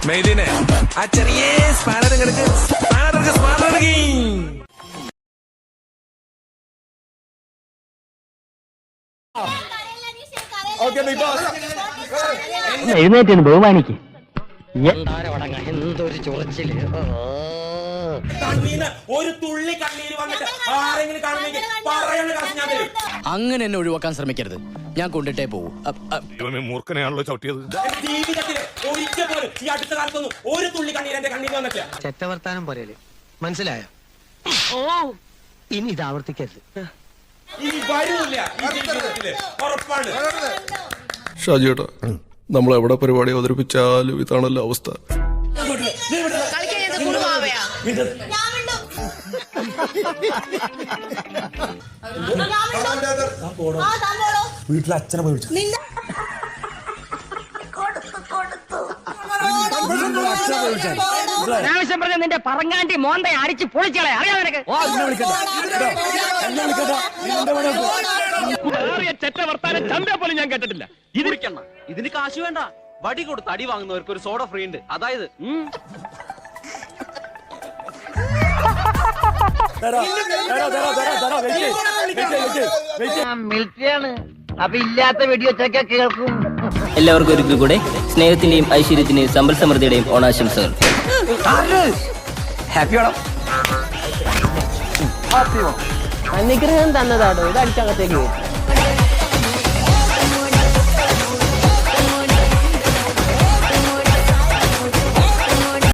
മെയ്ദിനെ ആ ചെറിയ സ്പാനർ കിടക്ക് സ്പാനർ എഴുന്നേറ്റ് ബഹുമാനിക്ക്. എന്തൊരു ചൊറച്ചില്. ഒരു തുള്ളി കണ്ണീര് വന്നിട്ട് ആരെങ്കിലും കാണുന്നെങ്കിൽ അങ്ങനെ എന്നെ ഒഴിവാക്കാൻ ശ്രമിക്കരുത്. ഞാൻ കൊണ്ടിട്ടേ പോവൂ. മൂർഖനെയാണല്ലോ ചവിട്ടിയത്. ജീവിതത്തിൽ ഒരിക്കൽ പോലും ഈ അടുത്ത കാലത്തൊന്നും ഒരു തുള്ളി കണ്ണീര് എന്റെ കണ്ണീര് വന്നിട്ടില്ല. ചെറ്റവർത്താനം പറയല് മനസ്സിലായോ? ഓ ഇനി ഇത് ആവർത്തിക്കരുത്. ഇനി വരൂല്ല ഈ ജീവിതത്തില്, ഉറപ്പാണ്. ഷാജിയേട്ടാ, നമ്മൾ എവിടെ പരിപാടി അവതരിപ്പിച്ചാലും ഇതാണല്ലോ അവസ്ഥ. വീട്ടിൽ അച്ഛനെ പോയി വിളിച്ചു. അനാവശ്യം പറഞ്ഞ നിന്റെ പറങ്ങാണ്ടി മോന്തെ അടിച്ച് പൊളിച്ചളെ. അറിയാം നിനക്ക്? ചെറ്റ വർത്താനം ചന്ത പോലും ഞാൻ കേട്ടിട്ടില്ല. ഇതിന് കാശ് വേണ്ട. വടി കൊടുത്ത് അടി വാങ്ങുന്നവർക്ക് ഒരു സോഡ ഫ്രീ ഉണ്ട്. അതായത് മിലിറ്ററിയാണ്. അപ്പൊ ഇല്ലാത്ത വെടിവെച്ചൊക്കെ കേൾക്കും. എല്ലാവർക്കും ഒരിക്കൽ കൂടെ സ്നേഹത്തിന്റെയും ഐശ്വര്യത്തിന്റെയും സമ്പൽ സമൃദ്ധിയുടെയും ഓണാശംസകൾ. അനുഗ്രഹം തന്നതാടോ. ഇത് അടിച്ചകത്തേക്ക്